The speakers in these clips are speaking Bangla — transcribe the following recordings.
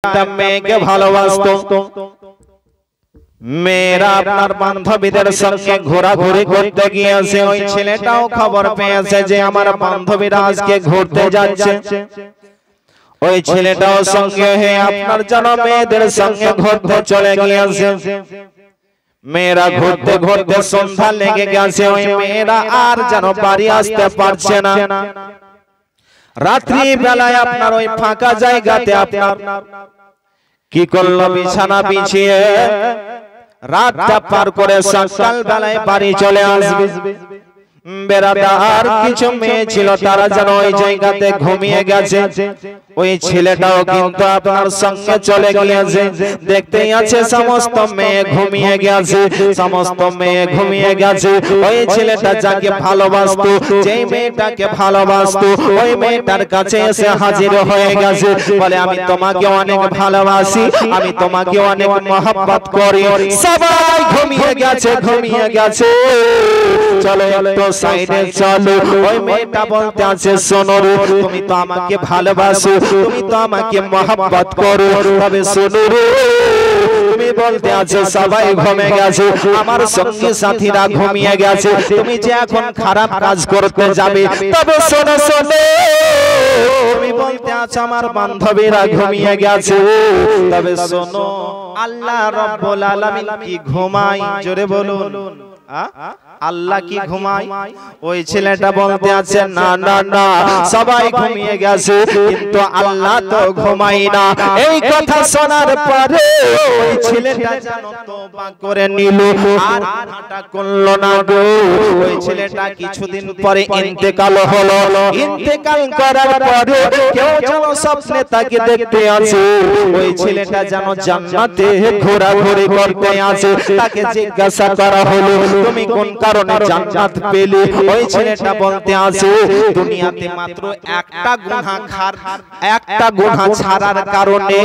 মেয়েকে ভালোবাসতো। মেয়েরা আপনার বান্ধবীদের সঙ্গে ঘোরাঘুরি করতে গিয়েছে, ওই ছেলেটাও খবর পেয়েছে যে আমার বান্ধবীরা আজকে ঘুরতে যাচ্ছে। ওই ছেলেটাও সঙ্গে হয়ে আপনার জানা মেয়েদের সঙ্গে ঘুরতে চলে গিয়েছে। মেয়েরা ঘুরতে ঘুরতে সন্ধ্যা লেগে গেছে, ওই মেয়েরা আর যেন বাড়ি আসতে পারছে না। রাত্রি বেলায় আপনার ওই ফাঁকা জায়গাতে আপনার কি করলো, বিছানা বিছিয়ে রাতটা পার করে সকাল বেলায় বাড়ি চলে আসবে। বেড়াদার কিছু মেয়ে ছিল, তারা যেন ওই জায়গাতে ঘুমিয়ে গেছে। ওই ছেলেটাও কিন্তু আপনার সঙ্গে চলে গিয়েছে। দেখতেই আছে সমস্ত মেয়ে ঘুমিয়ে গেছে, সমস্ত মেয়ে ঘুমিয়ে গেছে। ওই ছেলেটা যাকে ভালোবাসতো, যেই মেয়েটাকে ভালোবাসতো, ওই মেয়েটার কাছে এসে হাজির হয়ে গেছে। বলে আমি তোমাকে অনেক ভালোবাসি, আমি তোমাকে অনেক মহব্বত করি। সবাই ঘুমিয়ে গেছে, ঘুমিয়ে গেছে। চলো একটু সাইডে চলো। ওই মেয়েটা বলতে আছে, শোনো রে, তুমি তো আমাকে ভালোবাসো, তুমি তো আমাকে মহব্বত করো, তবে শোনো রে, তুমি বলতে আছে সবাই ঘুমিয়ে গেছে, আমার সঙ্গী সাথীরা ঘুমিয়ে গেছে, তুমি যে এখন খারাপ কাজ করতে যাবে, তবে শোনো শোনো, তুমি বলতে আছে আমার বান্ধবীরা ঘুমিয়ে গেছে, তবে শোনো আল্লাহ রাব্বুল আলামিন কি ঘুমায়? জোরে বলুন, আল্লাহ কি ঘুমায়? ওই ছেলেটা বলতে আছে না না না, সবাই ঘুমিয়ে গেছে কিন্তু আল্লাহ তো ঘুমায় না। এই কথা শোনার পরে ওই ছেলেটা যেন তওবা করে নিল, আর হাঁটা করলো না গো। ওই ছেলেটা কিছুদিন পরে ইন্তেকাল হলো। ইন্তেকাল করার পরে কেউ যেন স্বপ্নে তাকে দেখতে আছে। ওই ছেলেটা যেন জান্নাতে ঘোরাঘুরি করতে আছে। তাকে জিজ্ঞাসা করা হলো, তুমি কোন কারণে জান্নাত পেলে? ওই ছেলেটা বলতে আছে, দুনিয়াতে মাত্র একটা গুনাহ ছাড়ার কারণে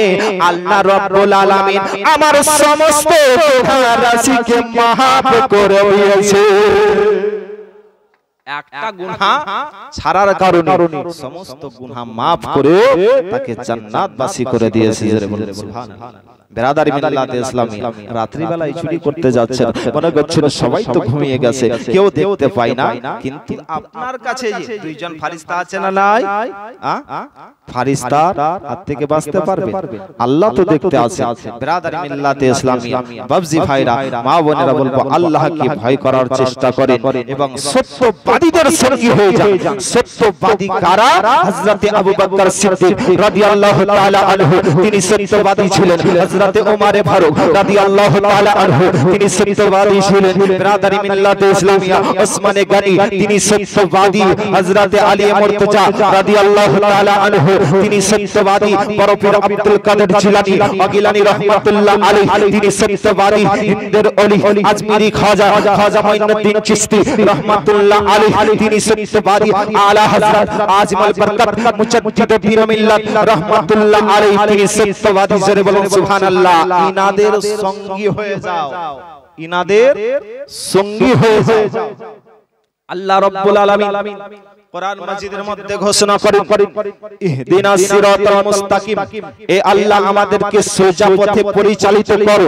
আল্লাহ রাব্বুল আলামিন আমার সমস্ত গুনাহ রাশিকে মাফ করে দিয়েছে। একটা গুনাহ ছাড়ার কারণে সমস্ত গুনাহ মাফ করে তাকে জান্নাতবাসী করে দিয়েছে। সুবহানাল্লাহ। বেরাদারি মিল্লাতে ইসলামী, রাত্রি বেলায় চুরি করতে যাচ্ছেন, মনে করছেন সবাই তো ঘুমিয়ে গেছে, কেউ দেখতে পায় না, কিন্তু আপনার কাছে যে দুইজন ফেরেশতা আছে না নাই, ফেরেশতার হাত থেকে বাঁচতে পারবে? আল্লাহ তো দেখতে আছে। বেরাদারি মিল্লাতে ইসলামী বাবজি ভাইরা, মা বোনেরা, বলবো আল্লাহকে ভয় করার চেষ্টা করেন এবং সত্যবাদীদের সঙ্গী হয়ে যান। সত্যবাদী কারা? হযরতে আবু বকর সিদ্দিক রাদিয়াল্লাহু তাআলা আনহু, তিনি সত্যবাদী ছিলেন। হযরতে ওমর ফারুক রাদিয়াল্লাহু তাআলা আনহু, তিনি সত্যবাদী ছিলেন। বেরাদারি মিল্লাতে ইসলামিয়া ওসমান গনি, তিনি সত্যবাদী। হযরতে আলী মুর্তজা রাদিয়াল্লাহু তাআলা আনহু, তিনি সত্যবাদী। বরফির আব্দুল কাদের জিলানী আগিলানী রাহমাতুল্লাহ আলাইহি, তিনি সত্যবাদী। হিন্দের ওলি আজমিরি খাজা মুঈনুদ্দিন চিশতি রাহমাতুল্লাহ আলাইহি, তিনি সত্যবাদী। আলা হযরত আজমল বরকত মুজাদ্দিদ পীর মিল্লাত রাহমাতুল্লাহ আলাইহি, তিনি সত্যবাদী। জোরে বলুন সুবহানাল্লাহ। ইনাদের সঙ্গী হয়ে যাও, ইনাদের সঙ্গী হয়ে যাও। আল্লাহ রাব্বুল আলামিন কোরআন মাজিদের মধ্যে ঘোষণা করেন, ইহদিনাস সিরাতাল মুস্তাকিম, এ আল্লাহ আমাদেরকে সোজা পথে পরিচালিত করো।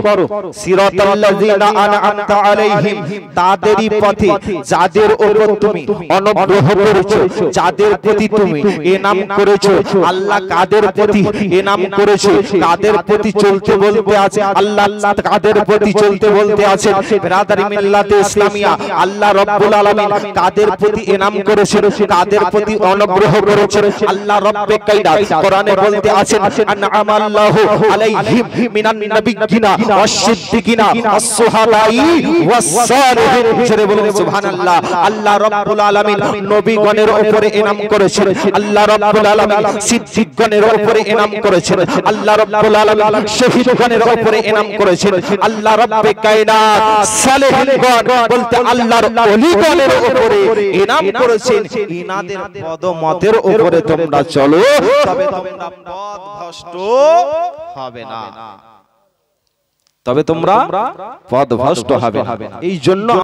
সিরাতাল্লাযিনা আনআমতা আলাইহিম, তাদেরই পথে যাদের উপর তুমি অনুগ্রহ করেছো, যাদের প্রতি তুমি ইনাম করেছো। আল্লাহ কাদের প্রতি ইনাম করেছে, কাদের প্রতি চলতে বলতে আছে, আল্লাহ কাদের প্রতি চলতে বলতে আছে। বিরাদারি মিল্লাতে ইসলামিয়া, আল্লাহ রাব্বুল আলামিন কাদের প্রতি ইনাম করেছে, কাদের প্রতি অনুগ্রহ করেছেন, আল্লাহ রব্বে কায়দা কোরআনে বলতে আছেন, আনআমাল্লাহু আলাইহিম মিনান নাবিয়্যিনা ওয়াস-সিদ্দিকিনা ওয়াস-সুহাদাই ওয়াস-সালিহিন। জোরে বলুন সুবহানাল্লাহ। আল্লাহ রাব্বুল আলামিন নবীগণের উপরে ইনাম করেছেন, আল্লাহ রাব্বুল আলামিন সিদ্দিকগণের উপরে ইনাম করেছেন, আল্লাহ রাব্বুল আলামিন শহীদগণের উপরে ইনাম করেছেন, আল্লাহ রব্বে কায়দা সালিহিনগণ বলতে আল্লাহর ওলিগণের উপরে ইনাম করেছেন। ইনাদের পদমতের উপরে তোমরা চলো, তবে তোমরা পথভ্রষ্ট হবে না, তবে তোমরা পথভ্রষ্ট হবে না। এই জন্য